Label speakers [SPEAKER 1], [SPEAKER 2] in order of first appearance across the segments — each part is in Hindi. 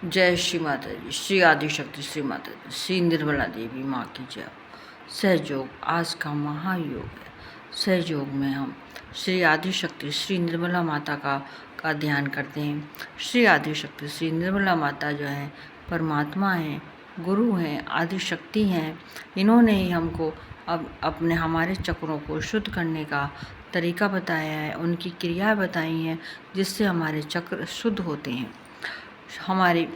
[SPEAKER 1] जय श्री माता जी, श्री आदिशक्ति श्री माता जी, श्री निर्मला देवी माँ की जय। सहयोग आज का महायोग है। सहयोग में हम श्री आदिशक्ति श्री निर्मला माता का ध्यान करते हैं। श्री आदिशक्ति श्री निर्मला माता जो है परमात्मा हैं, गुरु हैं, आदिशक्ति हैं। इन्होंने ही हमको अब अपने हमारे चक्रों को शुद्ध करने का तरीका बताया है, उनकी क्रिया बताई हैं जिससे हमारे चक्र शुद्ध होते हैं। हमारे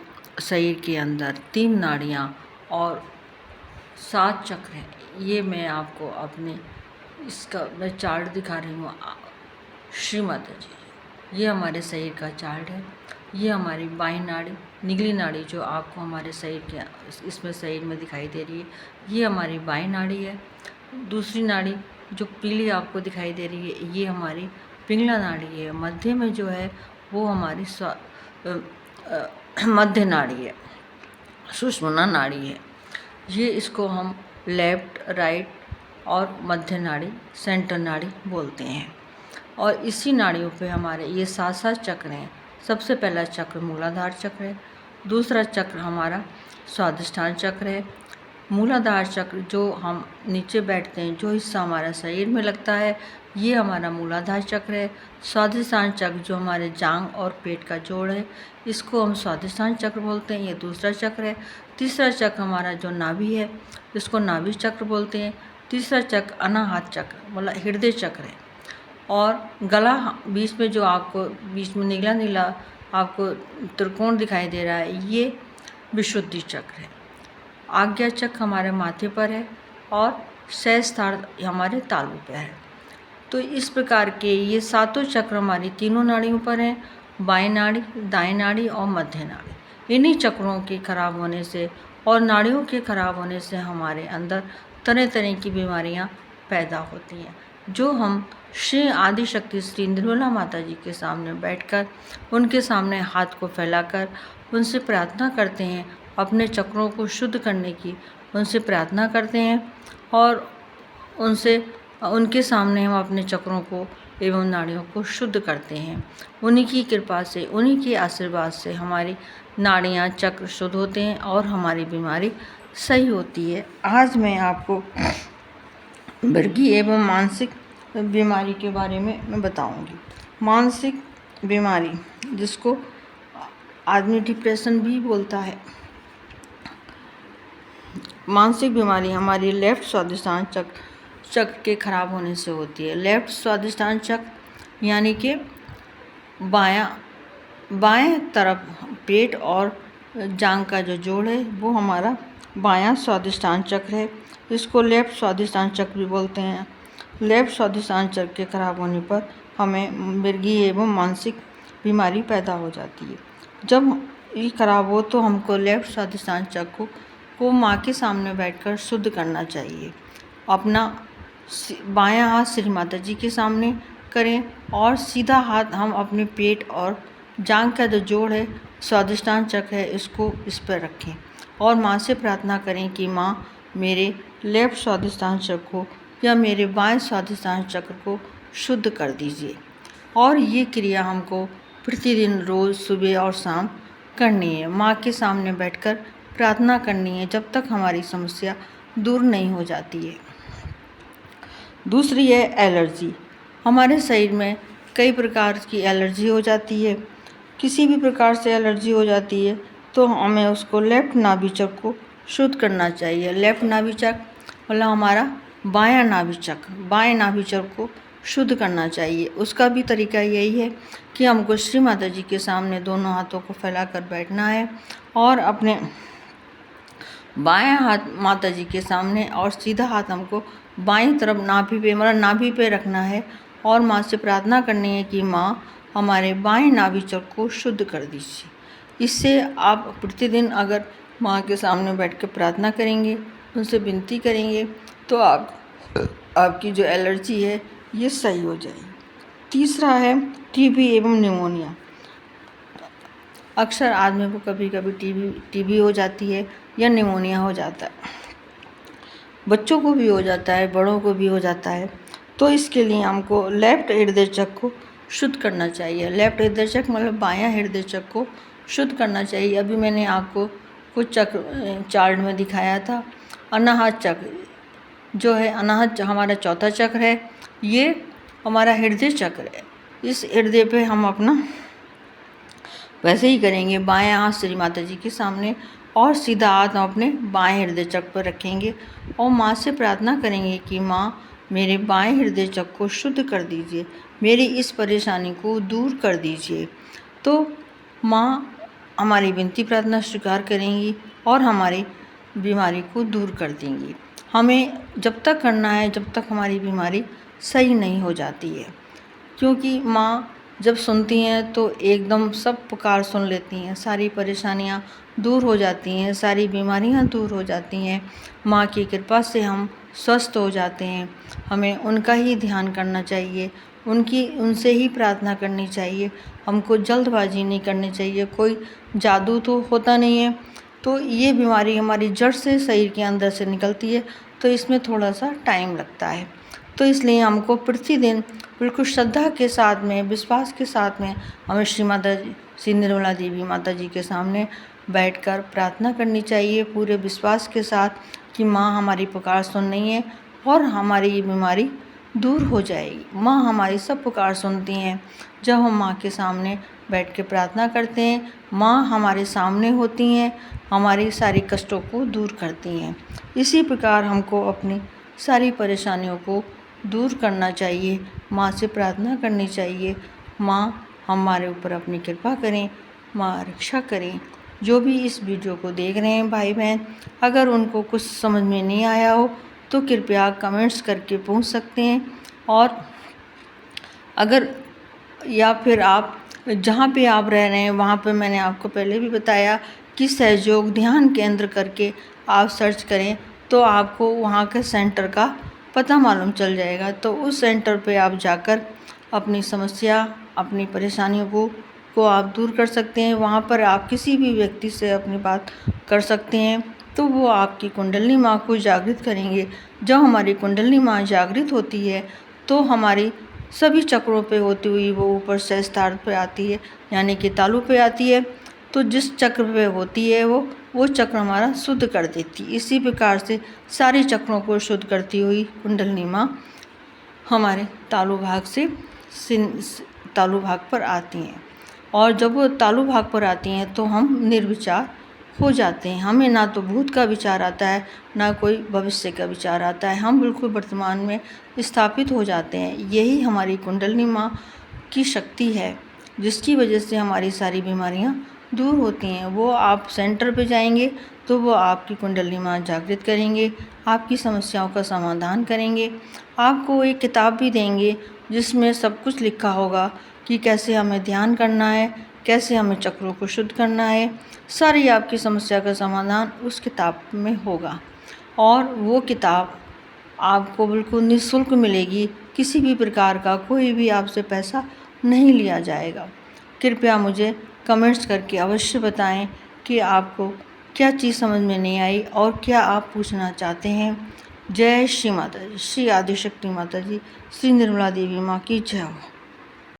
[SPEAKER 1] शरीर के अंदर 3 नाड़ियाँ और 7 चक्र हैं। ये मैं आपको अपने इसका मैं चार्ट दिखा रही हूँ। श्री माता जी, ये हमारे शरीर का चार्ट है। ये हमारी बाईं नाड़ी, निगली नाड़ी जो आपको हमारे शरीर के इसमें शरीर में दिखाई दे रही है, ये हमारी बाईं नाड़ी है। दूसरी नाड़ी जो पीली आपको दिखाई दे रही है, ये हमारी पिंगला नाड़ी है। मध्य में जो है वो हमारी मध्य नाड़ी है, सुषुम्ना नाड़ी है। ये इसको हम लेफ्ट, राइट और मध्य नाड़ी, सेंटर नाड़ी बोलते हैं। और इसी नाड़ियों पे हमारे ये 7 चक्र हैं। सबसे पहला चक्र मूलाधार चक्र है। दूसरा चक्र हमारा स्वादिष्ठान चक्र है। मूलाधार चक्र जो हम नीचे बैठते हैं, जो हिस्सा हमारा शरीर में लगता है, ये हमारा मूलाधार चक्र है। स्वादिष्ठान चक्र जो हमारे जांघ और पेट का जोड़ है, इसको हम स्वादिष्ठान चक्र बोलते हैं, ये दूसरा चक्र है। तीसरा चक्र हमारा जो नाभि है, इसको नाभि चक्र बोलते हैं। तीसरा चक्र अनाहत चक्र मतलब हृदय चक्र है। और गला बीच में जो आपको बीच में नीला नीला आपको त्रिकोण दिखाई दे रहा है, ये विशुद्धि चक्र है। आज्ञा चक्र हमारे माथे पर है और सहस्त्रार हमारे तालू पर है। तो इस प्रकार के ये 7 चक्र हमारी तीनों नाड़ियों पर हैं, बाएं नाड़ी, दाएं नाड़ी और मध्य नाड़ी। इन्हीं चक्रों के खराब होने से और नाड़ियों के खराब होने से हमारे अंदर तरह तरह की बीमारियां पैदा होती हैं, जो हम श्री आदिशक्ति श्री निर्मला माता जी के सामने बैठकर उनके सामने हाथ को फैलाकर उनसे प्रार्थना करते हैं, अपने चक्रों को शुद्ध करने की उनसे प्रार्थना करते हैं। और उनके सामने हम अपने चक्रों को एवं नाड़ियों को शुद्ध करते हैं। उन्हीं की कृपा से, उन्हीं के आशीर्वाद से हमारी नाड़ियाँ, चक्र शुद्ध होते हैं और हमारी बीमारी सही होती है। आज मैं आपको मृगी एवं मानसिक बीमारी के बारे में मैं बताऊंगी। मानसिक बीमारी जिसको आदमी डिप्रेशन भी बोलता है। मानसिक बीमारी हमारी लेफ्ट स्वादिष्ठान चक्र के खराब होने से होती है। लेफ्ट स्वादिष्ठान चक्र यानी कि बाएं तरफ पेट और जांघ का जो जोड़ है वो हमारा बायां स्वादिष्ठान चक्र है। इसको लेफ्ट स्वादिष्ठान चक्र भी बोलते हैं। लेफ्ट स्वादिष्ठान चक्र के खराब होने पर हमें मृगी एवं मानसिक बीमारी पैदा हो जाती है। जब ये खराब हो तो हमको लेफ्ट स्वादिष्ठान चक्र को माँ के सामने बैठकर शुद्ध करना चाहिए। अपना बायां हाथ श्री माता जी के सामने करें और सीधा हाथ हम अपने पेट और जांघ का जो जोड़ है, स्वादिष्ठान चक्र है, इसको इस पर रखें और माँ से प्रार्थना करें कि माँ मेरे लेफ्ट स्वादिष्ठान चक्र को या मेरे बाएं स्वादिष्ठान चक्र को शुद्ध कर दीजिए। और ये क्रिया हमको प्रतिदिन रोज़ सुबह और शाम करनी है। माँ के सामने बैठकर प्रार्थना करनी है जब तक हमारी समस्या दूर नहीं हो जाती है। दूसरी है एलर्जी। हमारे शरीर में कई प्रकार की एलर्जी हो जाती है। किसी भी प्रकार से एलर्जी हो जाती है तो हमें उसको लेफ्ट नाभि चक्र को शुद्ध करना चाहिए। लेफ्ट नाभि चक्र मतलब हमारा बायां नाभि चक्र, बाएं नाभि चक्र को शुद्ध करना चाहिए। उसका भी तरीका यही है कि हमको श्री माता जी के सामने दोनों हाथों को फैलाकर बैठना है और अपने बायां हाथ माता जी के सामने और सीधा हाथ हमको बाईं तरफ नाभि पे मतलब नाभि पे रखना है और माँ से प्रार्थना करनी है कि माँ हमारे बाएं नाभि चक्र को शुद्ध कर दीजिए। इससे आप प्रतिदिन अगर माँ के सामने बैठ कर प्रार्थना करेंगे, उनसे विनती करेंगे तो आपकी जो एलर्जी है ये सही हो जाएगी। तीसरा है टीबी एवं निमोनिया। अक्सर आदमी को कभी कभी टीबी हो जाती है या निमोनिया हो जाता है। बच्चों को भी हो जाता है, बड़ों को भी हो जाता है। तो इसके लिए हमको लेफ्ट हृदय चक्र को शुद्ध करना चाहिए। लेफ्ट हृदय चक्र मतलब बायां हृदय चक्र को शुद्ध करना चाहिए। अभी मैंने आपको कुछ चक्र चार्ट में दिखाया था। अनाहत चक्र जो है, अनाहत हमारा चौथा चक्र है, ये हमारा हृदय चक्र है। इस हृदय पे हम अपना वैसे ही करेंगे, बाएं हाथ श्री माता जी के सामने और सीधा हाथ हम अपने बाएं हृदय चक्र पर रखेंगे और माँ से प्रार्थना करेंगे कि माँ मेरे बाएं हृदय चक्र को शुद्ध कर दीजिए, मेरी इस परेशानी को दूर कर दीजिए। तो माँ हमारी विनती प्रार्थना स्वीकार करेंगी और हमारी बीमारी को दूर कर देंगी। हमें जब तक करना है जब तक हमारी बीमारी सही नहीं हो जाती है, क्योंकि माँ जब सुनती हैं तो एकदम सब पुकार सुन लेती हैं, सारी परेशानियाँ दूर हो जाती हैं, सारी बीमारियाँ दूर हो जाती हैं। माँ की कृपा से हम स्वस्थ हो जाते हैं। हमें उनका ही ध्यान करना चाहिए, उनसे ही प्रार्थना करनी चाहिए। हमको जल्दबाजी नहीं करनी चाहिए। कोई जादू तो होता नहीं है, तो ये बीमारी हमारी जड़ से शरीर के अंदर से निकलती है, तो इसमें थोड़ा सा टाइम लगता है। तो इसलिए हमको प्रतिदिन बिल्कुल श्रद्धा के साथ में, विश्वास के साथ में हमें श्री निर्मला देवी माता जी के सामने बैठकर प्रार्थना करनी चाहिए, पूरे विश्वास के साथ कि माँ हमारी पुकार सुन रही है और हमारी ये बीमारी दूर हो जाएगी। माँ हमारी सब पुकार सुनती हैं। जब हम माँ के सामने बैठ के प्रार्थना करते हैं, माँ हमारे सामने होती हैं, हमारी सारी कष्टों को दूर करती हैं। इसी प्रकार हमको अपनी सारी परेशानियों को दूर करना चाहिए, माँ से प्रार्थना करनी चाहिए। माँ हमारे ऊपर अपनी कृपा करें, माँ रक्षा करें। जो भी इस वीडियो को देख रहे हैं भाई बहन, अगर उनको कुछ समझ में नहीं आया हो तो कृपया कमेंट्स करके पूछ सकते हैं। और अगर या फिर आप जहाँ पे आप रह रहे हैं वहाँ पे मैंने आपको पहले भी बताया कि सहयोग ध्यान केंद्र करके आप सर्च करें तो आपको वहाँ के सेंटर का पता मालूम चल जाएगा। तो उस सेंटर पे आप जाकर अपनी समस्या, अपनी परेशानियों को आप दूर कर सकते हैं। वहाँ पर आप किसी भी व्यक्ति से अपनी बात कर सकते हैं, तो वो आपकी कुंडलिनी माँ को जागृत करेंगे। जब हमारी कुंडलिनी माँ जागृत होती है तो हमारी सभी चक्रों पे होती हुई वो ऊपर सहस्त्रार पे आती है, यानी कि तालु पे आती है। तो जिस चक्र पे होती है वो चक्र हमारा शुद्ध कर देती है। इसी प्रकार से सारे चक्रों को शुद्ध करती हुई कुंडलिनी माँ हमारे तालु भाग से तालु भाग पर आती हैं। और जब वो तालु भाग पर आती हैं तो हम निर्विचार हो जाते हैं। हमें ना तो भूत का विचार आता है, ना कोई भविष्य का विचार आता है। हम बिल्कुल वर्तमान में स्थापित हो जाते हैं। यही हमारी कुंडलिनी माँ की शक्ति है, जिसकी वजह से हमारी सारी बीमारियाँ दूर होती हैं। वो आप सेंटर पे जाएंगे तो वो आपकी कुंडलिनी माँ जागृत करेंगे, आपकी समस्याओं का समाधान करेंगे। आपको एक किताब भी देंगे जिसमें सब कुछ लिखा होगा कि कैसे हमें ध्यान करना है, कैसे हमें चक्रों को शुद्ध करना है। सारी आपकी समस्या का समाधान उस किताब में होगा और वो किताब आपको बिल्कुल निःशुल्क मिलेगी। किसी भी प्रकार का कोई भी आपसे पैसा नहीं लिया जाएगा। कृपया मुझे कमेंट्स करके अवश्य बताएं कि आपको क्या चीज़ समझ में नहीं आई और क्या आप पूछना चाहते हैं। जय श्री माता जी, श्री आदिशक्ति माता जी, श्री निर्मला देवी माँ की जय हो।